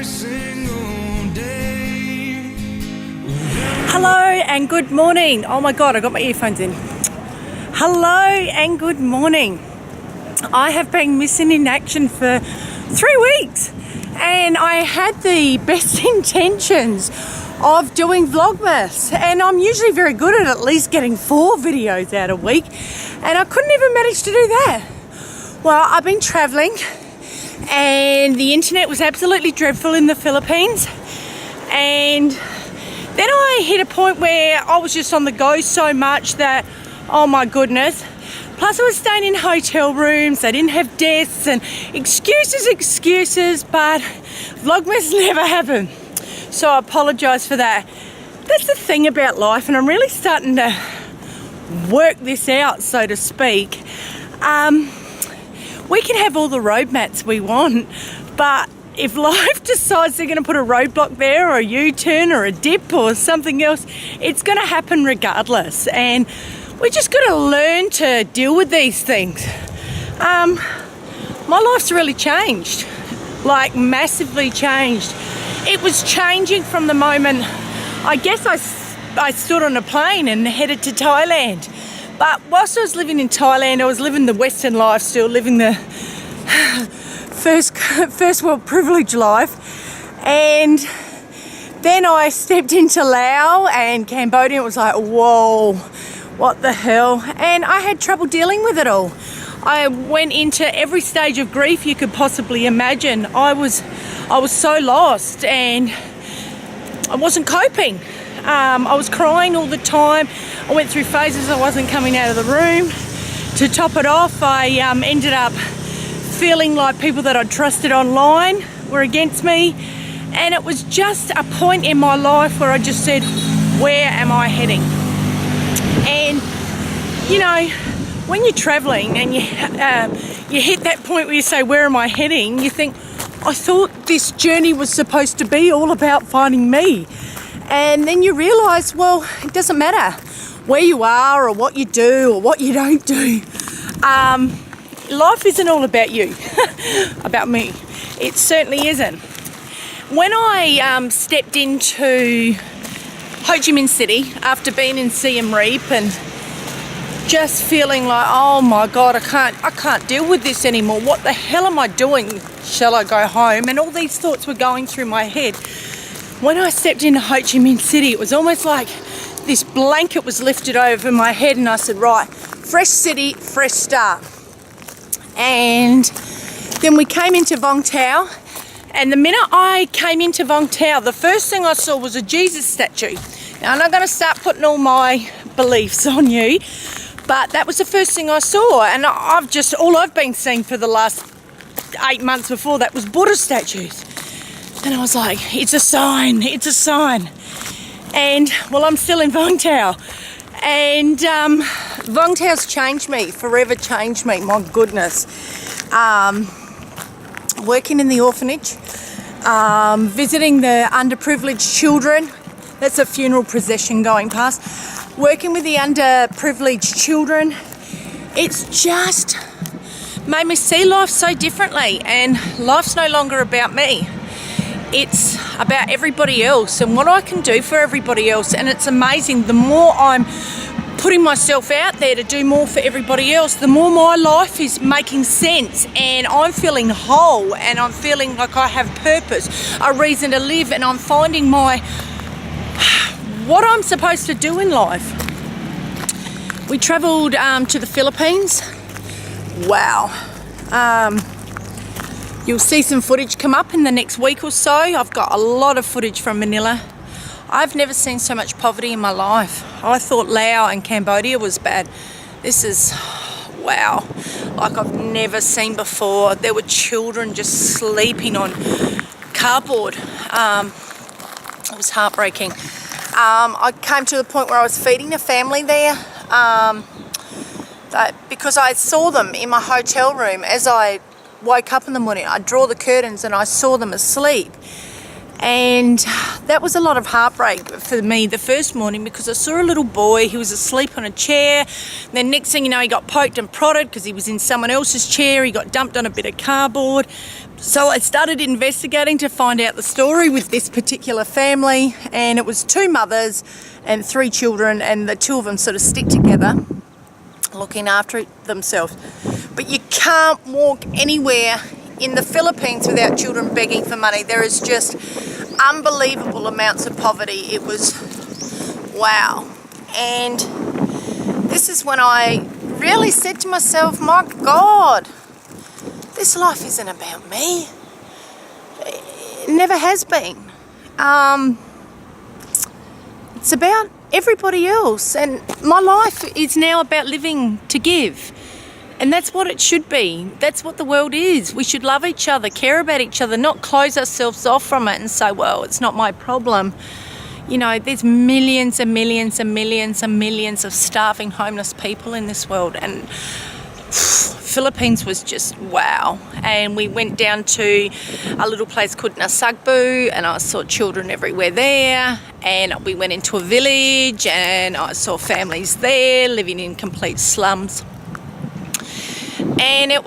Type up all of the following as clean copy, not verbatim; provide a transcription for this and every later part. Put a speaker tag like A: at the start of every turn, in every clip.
A: single day.
B: Hello and good morning. Oh my God, I got my earphones in. Hello and good morning. I have been missing in action for 3 weeks and I had the best intentions of doing Vlogmas, and I'm usually very good at least getting 4 videos out a week, and I couldn't even manage to do that. Well, I've been traveling and the internet was absolutely dreadful in the Philippines, and then I hit a point where I was just on the go so much that, oh my goodness. Plus I was staying in hotel rooms, they didn't have desks, and excuses, but Vlogmas never happened. So I apologise for that. That's the thing about life, and I'm really starting to work this out, so to speak. We can have all the roadmaps we want, but if life decides they're going to put a roadblock there, or a U-turn, or a dip, or something else, it's going to happen regardless. And we just got to learn to deal with these things. My life's really changed, like massively changed. It was changing from the moment, I guess I stood on a plane and headed to Thailand. But whilst I was living in Thailand, I was living the Western life still, living the first world privilege life. And then I stepped into Laos and Cambodia. It was like, whoa, what the hell? And I had trouble dealing with it all. I went into every stage of grief you could possibly imagine. I was so lost and I wasn't coping. I was crying all the time. I went through phases I wasn't coming out of the room. To top it off, I ended up feeling like people that I trusted online were against me. And it was just a point in my life where I just said, where am I heading? And, you know, when you're traveling and you hit that point where you say, where am I heading? You think, I thought this journey was supposed to be all about finding me. And then you realise, well, it doesn't matter where you are or what you do or what you don't do. Life isn't all about you, about me. It certainly isn't. When I stepped into Ho Chi Minh City after being in Siem Reap and just feeling like, oh my God, I can't deal with this anymore. What the hell am I doing? Shall I go home? And all these thoughts were going through my head. When I stepped into Ho Chi Minh City, it was almost like this blanket was lifted over my head, and I said, right, fresh city, fresh start. And then we came into Vung Tau, and the minute I came into Vung Tau, the first thing I saw was a Jesus statue. Now, I'm not going to start putting all my beliefs on you, but that was the first thing I saw, and all I've been seeing for the last 8 months before that was Buddha statues. And I was like, it's a sign. And, well, I'm still in Vung Tau. And Vung Tau's changed me, forever changed me, my goodness. Working in the orphanage, visiting the underprivileged children. That's a funeral procession going past. Working with the underprivileged children. It's just made me see life so differently, and life's no longer about me. It's about everybody else and what I can do for everybody else. And it's amazing, the more I'm putting myself out there to do more for everybody else, the more my life is making sense, and I'm feeling whole, and I'm feeling like I have purpose, a reason to live, and I'm finding what I'm supposed to do in life. We travelled to the Philippines. Wow. You'll see some footage come up in the next week or so. I've got a lot of footage from Manila. I've never seen so much poverty in my life. I thought Laos and Cambodia was bad. This is, wow, like I've never seen before. There were children just sleeping on cardboard. It was heartbreaking. I came to the point where I was feeding a family there because I saw them in my hotel room. As I woke up in the morning, I'd draw the curtains and I saw them asleep. And that was a lot of heartbreak for me the first morning, because I saw a little boy, he was asleep on a chair. Then next thing you know, he got poked and prodded because he was in someone else's chair. He got dumped on a bit of cardboard. So I started investigating to find out the story with this particular family, and it was 2 mothers and 3 children, and the 2 of them sort of stick together looking after themselves. But you can't walk anywhere in the Philippines without children begging for money. There is just unbelievable amounts of poverty. It was wow. And this is when I really said to myself, my God, this life isn't about me. It never has been. It's about everybody else, and my life is now about living to give. And that's what it should be. That's what the world is. We should love each other, care about each other, not close ourselves off from it and say, well, it's not my problem. You know, there's millions and millions and millions and millions of starving homeless people in this world, and Philippines was just wow. And we went down to a little place called Nasugbu, and I saw children everywhere there, and we went into a village and I saw families there living in complete slums, and it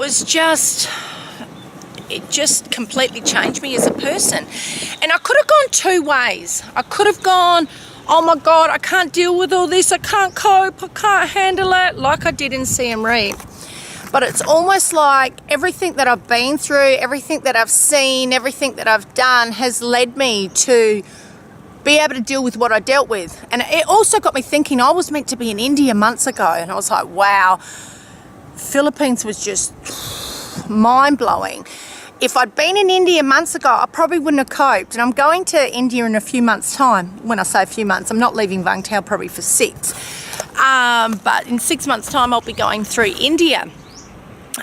B: just completely changed me as a person. And I could have gone 2 ways. I could have gone, oh my God, I can't deal with all this, I can't cope, I can't handle it, like I did in Siem Reap. But it's almost like everything that I've been through, everything that I've seen, everything that I've done has led me to be able to deal with what I dealt with. And it also got me thinking, I was meant to be in India months ago, and I was like, wow, Philippines was just mind-blowing. If I'd been in India months ago, I probably wouldn't have coped. And I'm going to India in a few months' time. When I say a few months, I'm not leaving Vung Tau probably for 6. But in 6 months' time, I'll be going through India.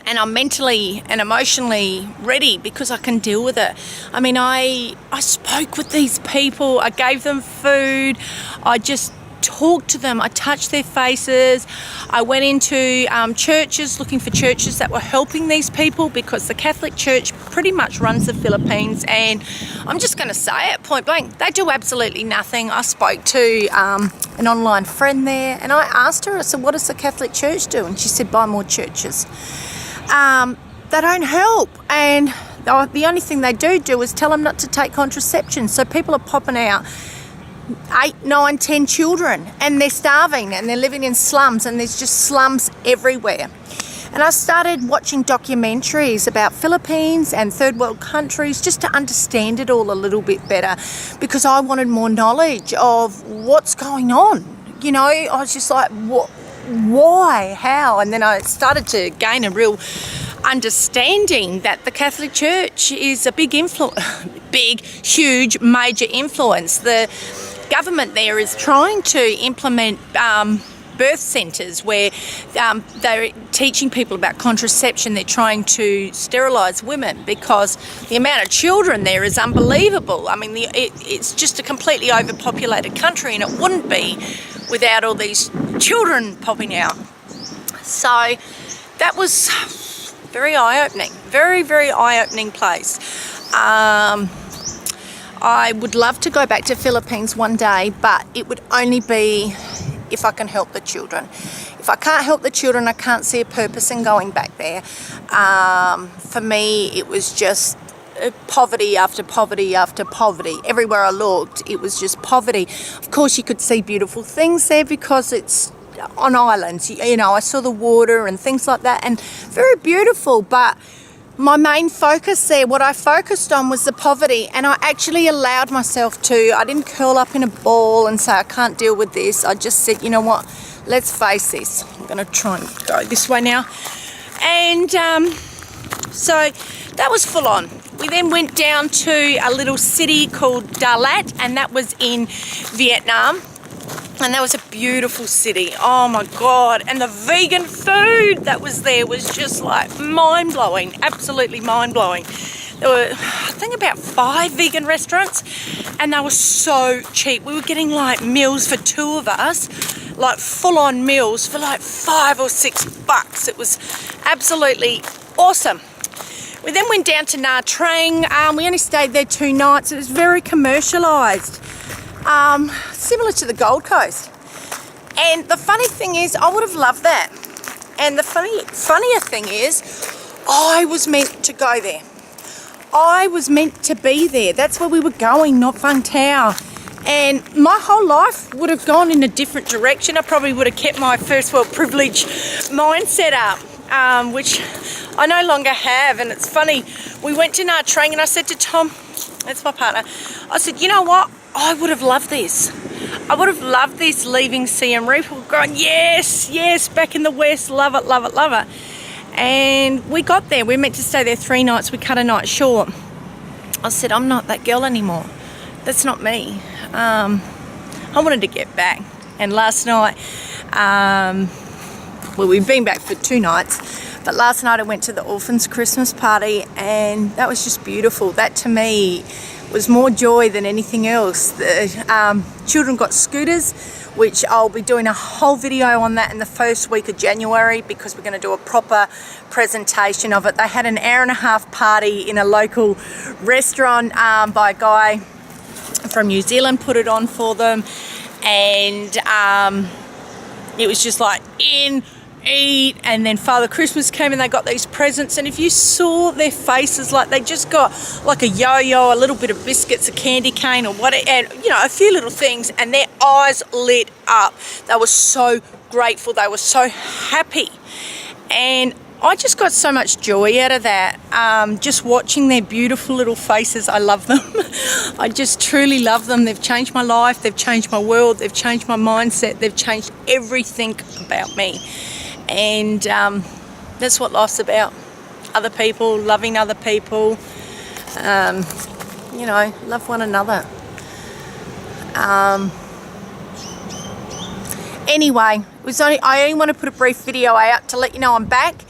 B: And I'm mentally and emotionally ready because I can deal with it. I mean, I spoke with these people. I gave them food. I just talked to them. I touched their faces. I went into churches, looking for churches that were helping these people, because the Catholic Church pretty much runs the Philippines, and I'm just going to say it point blank, they do absolutely nothing. I spoke to an online friend there, and I asked her, I said, what does the Catholic Church do? And she said, buy more churches. They don't help, and the only thing they do is tell them not to take contraception. So people are popping out 8, 9, 10 children, and they're starving, and they're living in slums, and there's just slums everywhere. And I started watching documentaries about Philippines and third world countries just to understand it all a little bit better, because I wanted more knowledge of what's going on. You know, I was just like, what? Why? How? And then I started to gain a real understanding that the Catholic Church is a big, huge, major influence. The government there is trying to implement birth centres where they're teaching people about contraception. They're trying to sterilise women because the amount of children there is unbelievable. I mean, it's just a completely overpopulated country, and it wouldn't be without all these children popping out. So that was very eye-opening, very, very eye-opening place. I would love to go back to Philippines one day, but it would only be if I can help the children. If I can't help the children, I can't see a purpose in going back there. For me, it was just poverty after poverty after poverty. Everywhere I looked, it was just poverty. Of course, you could see beautiful things there because it's on islands. You know, I saw the water and things like that, and very beautiful, but my main focus there, what I focused on, was the poverty, and I actually allowed myself to. I didn't curl up in a ball and say, I can't deal with this. I just said, you know what, let's face this. I'm going to try and go this way now. And so that was full on. We then went down to a little city called Dalat, and that was in Vietnam. And that was a beautiful city. Oh my God. And the vegan food that was there was just like mind-blowing, absolutely mind-blowing. There were, I think, about 5 vegan restaurants, and they were so cheap. We were getting like meals for 2 of us, like full-on meals for like $5 or $6. It was absolutely awesome. We then went down to Nha Trang. We only stayed there 2 nights. It was very commercialised. Similar to the Gold Coast. And the funny thing is, I would have loved that. And the funnier thing is, I was meant to go there. I was meant to be there. That's where we were going, not Fun Tower. And my whole life would have gone in a different direction. I probably would have kept my first world privilege mindset up, which I no longer have. And it's funny, we went to Nha Trang and I said to Tom, that's my partner, I said, you know what? I would have loved this. I would have loved this, leaving Siem Reap. We were going, yes, yes, back in the West, love it, love it, love it. And we got there. We were meant to stay there 3 nights. We cut a night short. I said, I'm not that girl anymore. That's not me. I wanted to get back. And last night, well, we've been back for 2 nights, but last night I went to the orphans' Christmas party, and that was just beautiful. That to me was more joy than anything else. The children got scooters, which I'll be doing a whole video on that in the first week of January, because we're going to do a proper presentation of it. They had an hour-and-a-half party in a local restaurant by a guy from New Zealand, put it on for them, and it was just like eat, and then Father Christmas came and they got these presents, and if you saw their faces, like they just got like a yo-yo, a little bit of biscuits, a candy cane or whatever, and you know, a few little things, and their eyes lit up. They were so grateful, they were so happy, and I just got so much joy out of that, just watching their beautiful little faces. I love them. I just truly love them. They've changed my life, they've changed my world, they've changed my mindset, they've changed everything about me. And that's what life's about. Other people, loving other people, you know, love one another. Anyway, I only want to put a brief video out to let you know I'm back.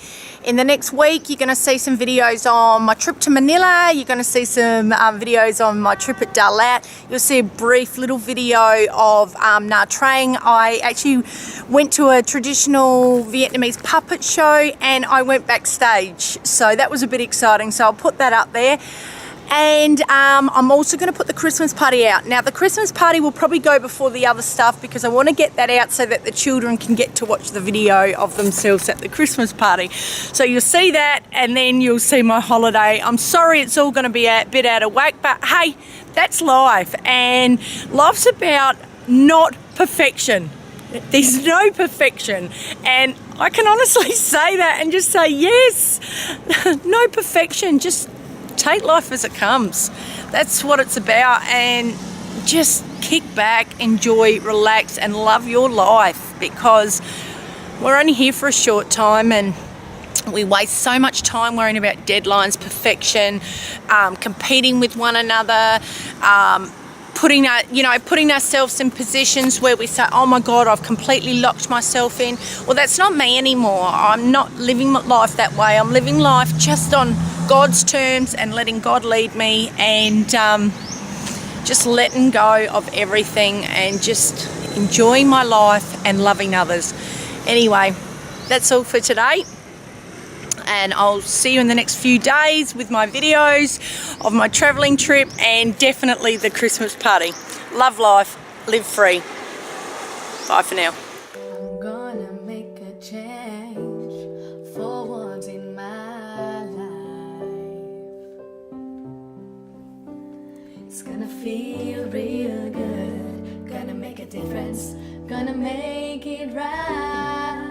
B: In the next week, you're going to see some videos on my trip to Manila. You're going to see some videos on my trip at Dalat. You'll see a brief little video of Nha Trang. I actually went to a traditional Vietnamese puppet show and I went backstage. So that was a bit exciting. So I'll put that up there. And I'm also going to put the Christmas party out. Now the Christmas party will probably go before the other stuff, because I want to get that out so that the children can get to watch the video of themselves at the Christmas party. So you'll see that, and then you'll see my holiday. I'm sorry it's all going to be a bit out of whack, but hey, that's life, and life's about not perfection. There's no perfection, and I can honestly say that and just say yes, no perfection, just take life as it comes. That's what it's about, and just kick back, enjoy, relax, and love your life, because we're only here for a short time and we waste so much time worrying about deadlines, perfection, competing with one another, putting ourselves in positions where we say, oh my God, I've completely locked myself in. Well, that's not me anymore. I'm not living my life that way. I'm living life just on God's terms and letting God lead me, and just letting go of everything and just enjoying my life and loving others. Anyway, that's all for today. And I'll see you in the next few days with my videos of my travelling trip, and definitely the Christmas party. Love life, live free. Bye for now.
A: I'm gonna make a change forward in my life. It's gonna feel real good, gonna make a difference, gonna make it right.